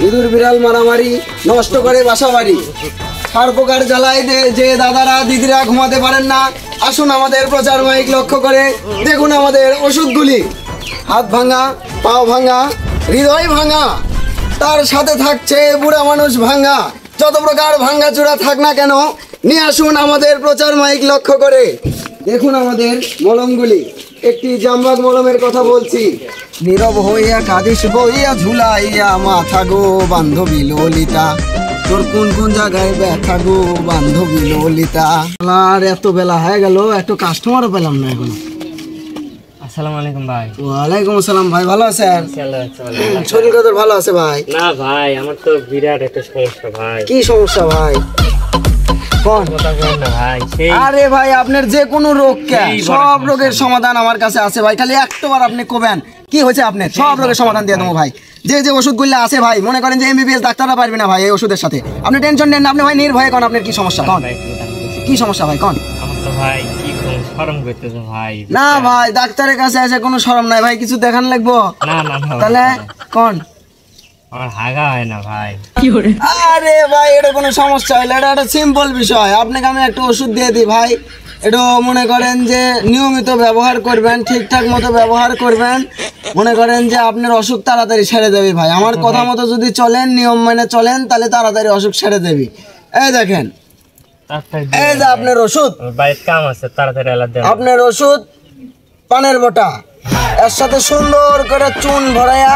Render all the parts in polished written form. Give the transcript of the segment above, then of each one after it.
ইঁদুর বিড়াল মারামারি নষ্ট করে বাসা বাড়ি, সার পোকার জ্বালায় যে দাদারা দিদিরা ঘুমাতে পারেন না, আসুন আমাদের প্রচার মাইক লক্ষ্য করে দেখুন আমাদের ওষুধগুলি। হাত ভাঙা, পাও ভাঙা, হৃদয় ভাঙা, তার সাথে থাকছে বুড়া মানুষ ভাঙা, যত প্রকার ভাঙ্গা চূড়া থাক না কেন নিয়ে আসুন আমাদের প্রচার মাইক লক্ষ্য করে দেখুন আমাদের মলমগুলি। একটি জামবাগ মলমের কথা বলছি। নীরব হইয়া কাঁদিস বইয়া ঝুলাইয়া মাথা গো বান্ধবী ললিতা, তোর কোন কোন জায়গায় ব্যথা গো বান্ধবী ললিতা। আর এত বেলা হয়ে গেল, একটু কাস্টমারও পেলাম না এখনো। আসসালামু আলাইকুম ভাই। ওয়ালাইকুম আসসালাম ভাই, ভালো আছেন? শরীর কত ভালো আছে ভাই? না ভাই, আমার তো বিরাট একটা সমস্যা ভাই। কি সমস্যা ভাই? কোন কথা বলেন না ভাই। আরে ভাই আপনার যে কোনো রোগ সব রোগের সমাধান আমার কাছে আছে ভাই, খালি একটাবার আপনি কবেন কি হয়েছে আপনার, সব রোগের সমাধান দিয়ে দেবো ভাই। যে যে ওষুধগুলো আছে ভাই, মনে করেন যে এমবিবিএস ডাক্তাররা পারবে না ভাই এই ওষুধের সাথে। আপনি টেনশন নেন না, আপনি ভাই নির্ভয়ে কোন আপনার কি সমস্যা, কোন কি সমস্যা ভাই কোন? আমার তো ভাই কি শরম করতেছে ভাই। না ভাই ডাক্তারের কাছে এসে কোনো শরম নাই ভাই, কিছু দেখান লাগবো? না না না। তাহলে কোন? আমার হাগা হয় না ভাই। আরে ভাই এটা কোনো সমস্যা হইলে এটা একটা সিম্পল বিষয়। আপনাকে আমি একটা ওষুধ দিয়ে দিই ভাই, এটা মনে করেন যে নিয়মিত ব্যবহার করবেন, ঠিকঠাক মতো ব্যবহার করবেন, মনে করেন যে আপনার অসুখ তাড়াতাড়ি সেরে যাবে ভাই। আমার কথা মতো যদি চলেন, নিয়ম মেনে চলেন, তাহলে তাড়াতাড়ি অসুখ সেরে যাবে। এই দেখেন, এই যে আপনার ওষুধ, বাড়িতে কাম আছে, তাড়াতাড়ি এলা দেন। আপনার ওষুধ পানের বটা, এর সাথে সুন্দর করে চুন ভরাইয়া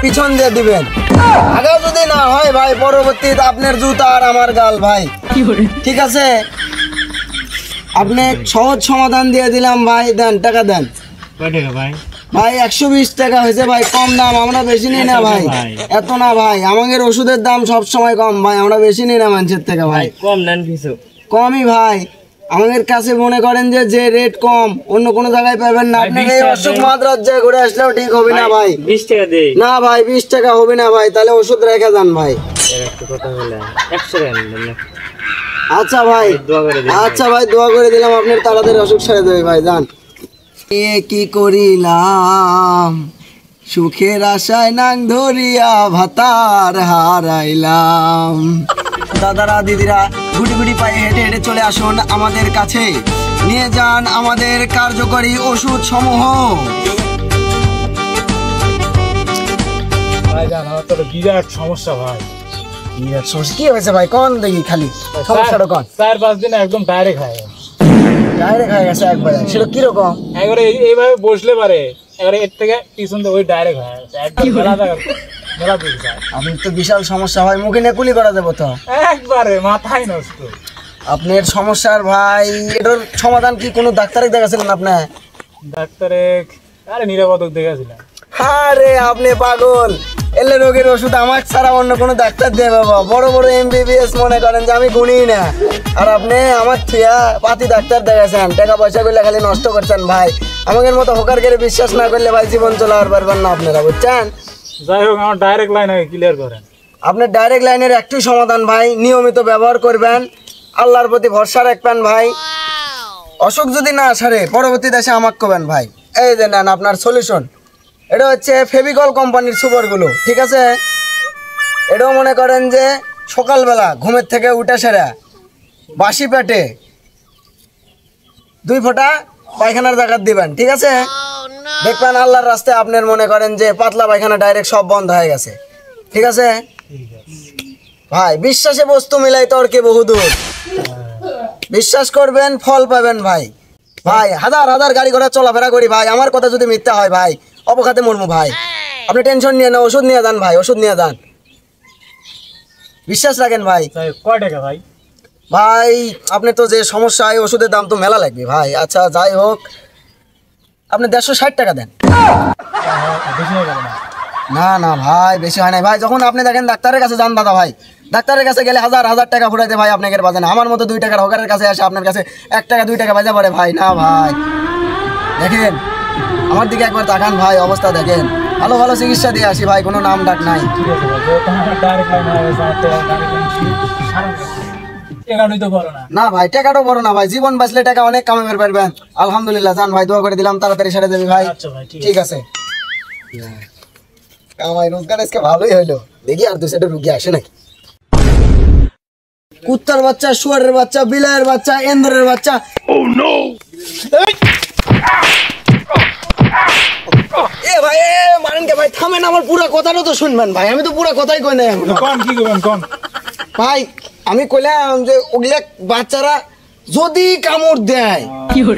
পিছন দিয়ে দিবেন। আগে যদি না হয় ভাই, পরবর্তীতে আপনার জুতা আর আমার গাল ভাই, ঠিক আছে? আপনি সহজ সমাধান দিয়ে দিলাম ভাই, দেন টাকা দেন। কয় টাকা ভাই? ভাই 120 টাকা হয়েছে ভাই, কম দাম, আমরা বেশি নিই না ভাই। এত না ভাই, আমাদের ওষুধের দাম সব সময় কম ভাই, আমরা বেশি নিই না মানুষের থেকে ভাই। কম নেন কিছু? কমই ভাই, আমাদের কাছে মনে করেন যে রেট কম অন্য কোনো জায়গায় পাবেন না। আপনার এই অসুখ মাদ্রাজ্জায় ঘুরে আসলেও ঠিক হবে না ভাই। 20 টাকা দেই না ভাই, 20 টাকা হবে না ভাই, তাহলে ওষুধ রেখে যান ভাই। এর একটা কথা বলে 100 টাকা নেন। আচ্ছা ভাই, দোয়া করে দিন। আচ্ছা ভাই, দোয়া করে দিলাম, আপনার তাড়াতাড়ি অসুখ সেরে দেবে ভাই, যান। এ কি করিলাম সুখের আশায় নাং ধরিয়া ভাতার হারাইলাম। দাদারা দিদিরা গুটি গুটি পায়ে হেঁটে হেঁটে চলে আসুন আমাদের কাছে, নিয়ে যান আমাদের কার্যকরী ওষুধ সমূহ। ভাই জান, আমার তো বিরাট সমস্যা ভাই। বিরাট সমস্যা কি হয়েছে ভাই, কোন দেখি খালি সমস্যাটা কোন? 4-5 দিন একদম ডাইরেক্ট হয়ে গেছে। ডাইরেক্ট হয়ে গেছে একবারে? সেটা কিরকম? একবারে এইভাবে বসলে পারে, একবারে এর থেকে পিছন দিয়ে ওই ডাইরেক্ট হয়ে গেছে একদম। মেলা দুঃখ যায়। আপনি তো বিশাল সমস্যা ভাই, মুখে নেকুলি করা দেবো তো একবারে মাথায় নষ্ট আপনার সমস্যার ভাই। এটার সমাধান কি কোনো ডাক্তারে দেখাছিলেন আপনি? ডাক্তারে আরে নিরাপদক দেখাছিলাম। আরে আপনি পাগল, এলে রোগের ওষুধ আমার ছাড়া অন্য কোনো ডাক্তার দিয়ে বাবা, বড় বড় এমবিবিএস মনে করেন যে আমি গুনি না, আর আপনি আমার থিয়া পাতি ডাক্তার দেখাছেন, টাকা পয়সা করলে খালি নষ্ট করছেন ভাই। আমাদের মতো হোকার করে বিশ্বাস না করলে ভাই জীবন চলার পারবেন না আপনারা, বুঝছেন? যাই হোক, আমার ডাইরেক্ট লাইন আগে ক্লিয়ার করেন। আপনার ডাইরেক্ট লাইনের একটু সমাধান ভাই, নিয়মিত ব্যবহার করবেন, আল্লাহর প্রতি ভরসা রাখবেন ভাই। অসুখ যদি না সারে পরবর্তী দেশে আমাকে কবেন ভাই। এই যে নেন আপনার সলিউশন, এটা হচ্ছে ফেভিকল কোম্পানির সুপারগুলো, ঠিক আছে? এটাও মনে করেন যে সকালবেলা ঘুমের থেকে উঠে সেরা বাসি পেটে 2 ফোঁটা পায়খানার জায়গা দিবেন, ঠিক আছে? দেখবেন আল্লাহর রাস্তায় আপনার মনে করেন যে পাতলা পায়খানা ডাইরেক্ট সব বন্ধ হয়ে গেছে, ঠিক আছে ভাই? বিশ্বাসে বস্তু মিলাই তর্কে বহুদূর, বিশ্বাস করবেন ফল পাবেন ভাই। ভাই হাজার হাজার গাড়ি ঘোড়া চলাফেরা করি ভাই, আমার কথা যদি মিথ্যা হয় ভাই অপঘাতে মরমু ভাই। আপনি টেনশন নিয়ে না, ওষুধ নিয়ে যান ভাই, ওষুধ নিয়ে যান, বিশ্বাস রাখেন ভাই। কয় টাকা ভাই? ভাই আপনি তো যে সমস্যা, এই ওষুধের দাম তো মেলা লাগবে ভাই। আচ্ছা যাই হোক, আপনি 160 টাকা দেন। না না ভাই, বেশি হয় না ভাই। যখন আপনি দেখেন ডাক্তারের কাছে যান দাদা ভাই, ডাক্তারের কাছে গেলে হাজার হাজার টাকা ফুটাইতে ভাই আপনাকে বাজে না। আমার মতো 2 টাকার হকারের কাছে আসে আপনার কাছে 1 টাকা 2 টাকা বাজা পড়ে ভাই। না ভাই, দেখেন আমার দিকে একবার তাকান ভাই, অবস্থা দেখেন, ভালো ভালো চিকিৎসা দিয়ে আসি ভাই, কোনো নাম ডাক নাই। না ভাই, টাকাটাও বড় না ভাই, জীবন বাঁচলে টাকা অনেক কামাতে পারবেন। আলহামদুলিল্লাহ, যান ভাই, দোয়া করে দিলাম, তাড়াতাড়ি সেরে দেবে ভাই। ঠিক আছে। কামাই রোজগার আজকে ভালোই হইলো, দেখি আর 2-4টা রুগী আসে নাকি। কুত্তার বাচ্চা, শুয়ারের বাচ্চা, বিলাইয়ের বাচ্চা, এন্দরের বাচ্চা। এ ভাই, এ মারেন কে ভাই? থামেন, আমার পুরো কথাটা তো শুনবেন ভাই, আমি তো পুরো কথাই কই নাই এখন। কোন কি করবেন কোন? ভাই আমি কইলাম যে ওগুলা বাচ্চারা যদি কামড় দেয়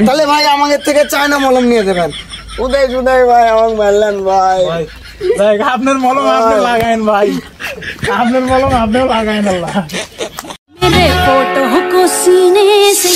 তাহলে ভাই আমাদের থেকে চায়না মলম নিয়ে দেবেন। উদয় ভাই আমাকে মারলেন ভাই। দেখ আপনার মলম আপনি লাগায়েন ভাই, আপনার মলম আপনি লাগায়েন। আল্লাহ मेरे फोटो को सीने से